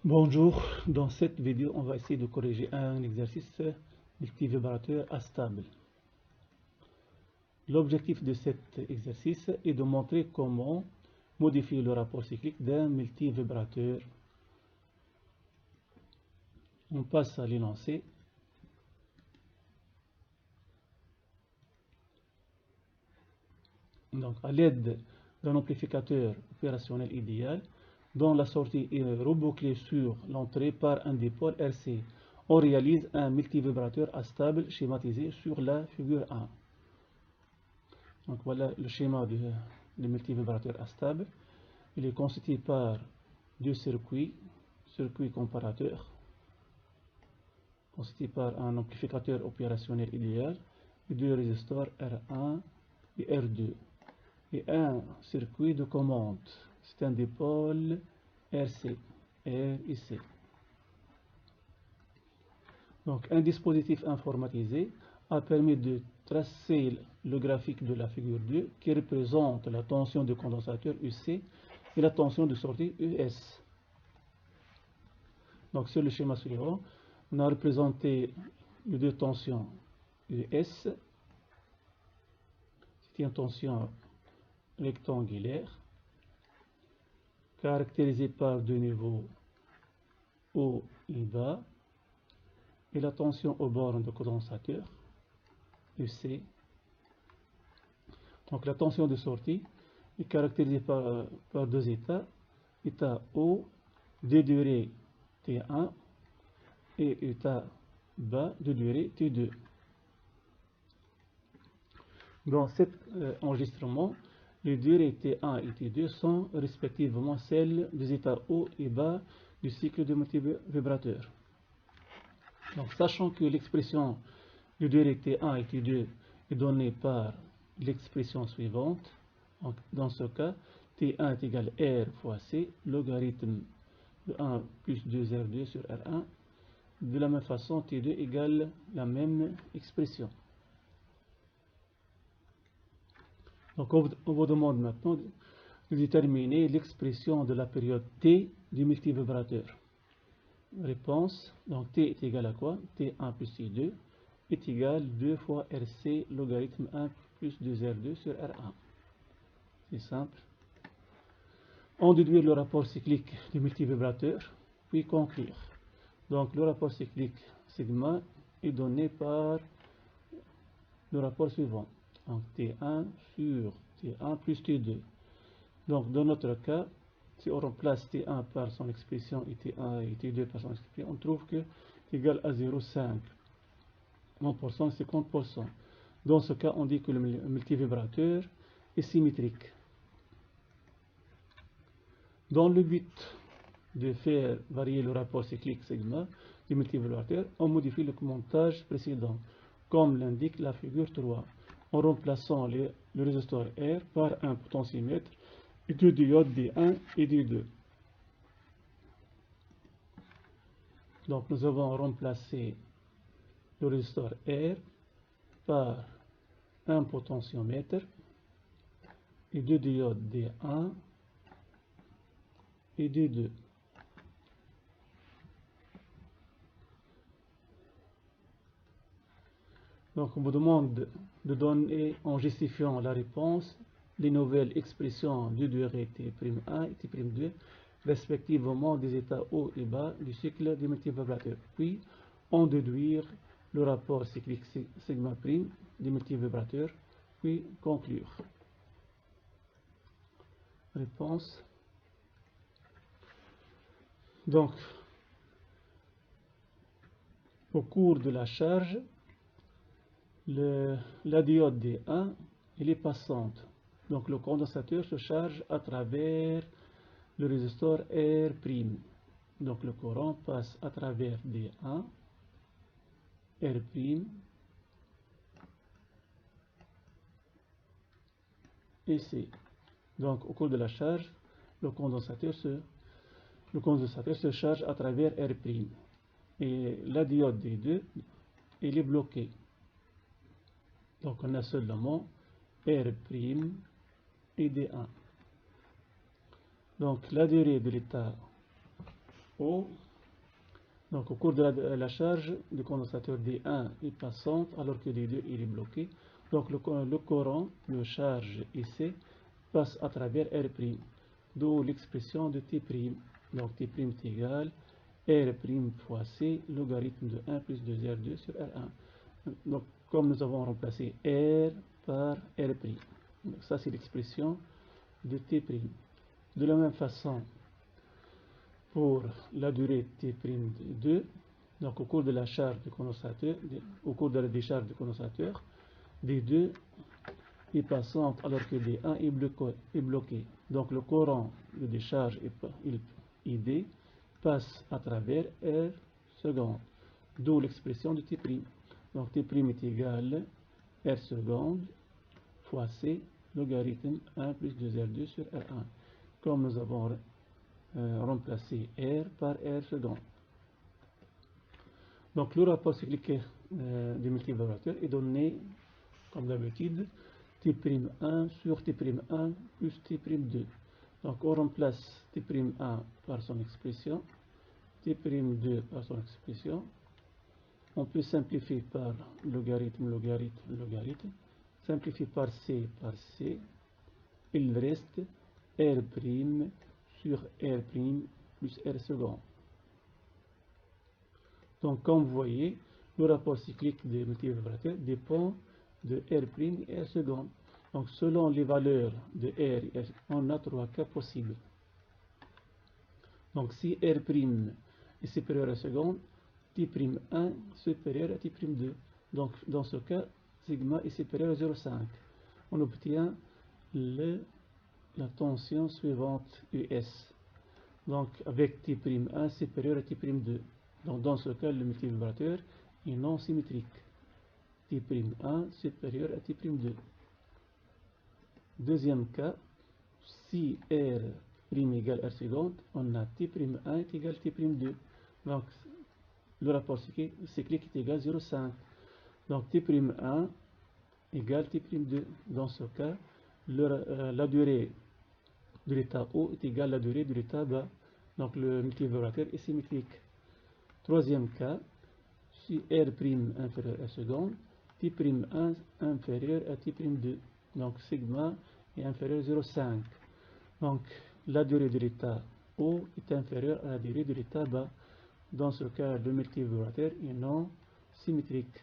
Bonjour, dans cette vidéo, on va essayer de corriger un exercice multivibrateur astable. L'objectif de cet exercice est de montrer comment modifier le rapport cyclique d'un multivibrateur. On passe à l'énoncé. Donc, à l'aide d'un amplificateur opérationnel idéal, dont la sortie est rebouclée sur l'entrée par un dipôle RC, on réalise un multivibrateur astable schématisé sur la figure 1. Donc voilà le schéma du multivibrateur astable. Il est constitué par deux circuits comparateurs, constitués par un amplificateur opérationnel idéal, et deux résistors R1 et R2, et un circuit de commande. C'est un dipôle RC, R et C. Donc un dispositif informatisé a permis de tracer le graphique de la figure 2 qui représente la tension de condensateur UC et la tension de sortie US. Donc sur le schéma suivant, on a représenté les deux tensions US. C'est une tension rectangulaire caractérisée par deux niveaux haut et bas, et la tension aux bornes de condensateur UC. Donc la tension de sortie est caractérisée par deux états, état haut de durée T1 et état bas de durée T2. Dans cet enregistrement, les durées T1 et T2 sont respectivement celles des états haut et bas du cycle de multivibrateur. Donc, sachant que l'expression de durée T1 et T2 est donnée par l'expression suivante, donc, dans ce cas, T1 est égal à R fois C, logarithme de 1 plus 2R2 sur R1. De la même façon, T2 égale la même expression. Donc on vous demande maintenant de déterminer l'expression de la période T du multivibrateur. Réponse, donc T est égal à quoi? T1 plus T2 est égal à 2 fois RC logarithme 1 plus 2R2 sur R1. C'est simple. On déduit le rapport cyclique du multivibrateur, puis conclure. Donc le rapport cyclique sigma est donné par le rapport suivant. Donc T1 sur T1 plus T2. Donc dans notre cas, si on remplace T1 par son expression et T1 et T2 par son expression, on trouve que c'est égal à 0,5. 1%, 50%. Dans ce cas, on dit que le multivibrateur est symétrique. Dans le but de faire varier le rapport cyclique sigma du multivibrateur, on modifie le montage précédent, comme l'indique la figure 3, en remplaçant le résisteur R par un potentiomètre et deux diodes D1 et D2. Donc nous avons remplacé le résisteur R par un potentiomètre et deux diodes D1 et D2. Donc on vous demande de donner, en justifiant la réponse, les nouvelles expressions de durée T'1 et T'2, respectivement des états haut et bas du cycle du multivibrateur. Puis, on déduire le rapport cyclique sigma prime du multivibrateur, puis conclure. Réponse. Donc, au cours de la charge, la diode D1 elle est passante. Donc le condensateur se charge à travers le résisteur R'. Donc le courant passe à travers D1, R' et C. Donc au cours de la charge, le condensateur se charge à travers R'. Et la diode D2 elle est bloquée. Donc on a seulement R' et D1. Donc la durée de l'état O. Donc au cours de la charge du condensateur D1 est passante alors que D2 il est bloqué. Donc le courant de charge IC passe à travers R', d'où l'expression de T'. Donc T' est égal R' fois C, logarithme de 1 plus 2R2 sur R1. Donc comme nous avons remplacé R par R'. Donc ça c'est l'expression de T'. De la même façon, pour la durée T'2, donc au cours de la charge du condensateur, au cours de la décharge du condensateur, D2 est passante alors que D1 est bloqué. Donc le courant de décharge ID passe à travers R seconde, d'où l'expression de T'. Donc T' est égal R seconde fois C, logarithme 1 plus 2R2 sur R1. Comme nous avons remplacer R par R seconde. Donc le rapport cyclique du multivibrateurs est donné comme d'habitude T'1 sur T'1 plus T'2. Donc on remplace T'1 par son expression, T'2 par son expression. On peut simplifier par logarithme, logarithme, logarithme. Simplifier par C. Il reste R' sur R' plus R seconde. Donc, comme vous voyez, le rapport cyclique des multivibrateurs dépend de R' et R seconde. Donc, selon les valeurs de R et R, on a trois cas possibles. Donc, si R' est supérieur à R seconde, T'1 supérieur à T'2. Donc, dans ce cas, sigma est supérieur à 0,5. On obtient la tension suivante US. Donc avec T'1 supérieur à T'2. Donc dans ce cas, le multivibrateur est non symétrique. T'1 supérieur à T'2. Deuxième cas, si R' égale R seconde, on a T'1 est égal à T'2. Donc le rapport cyclique est égal à 0,5. Donc T'1 égale T'2. Dans ce cas, la durée de l'état haut est égale à la durée de l'état bas. Donc le multivibrateur est symétrique. Troisième cas, si R' inférieur à seconde, T'1 inférieur à T'2. Donc sigma est inférieur à 0,5. Donc la durée de l'état haut est inférieure à la durée de l'état bas. Dans ce cas, le multivibrateur est non symétrique.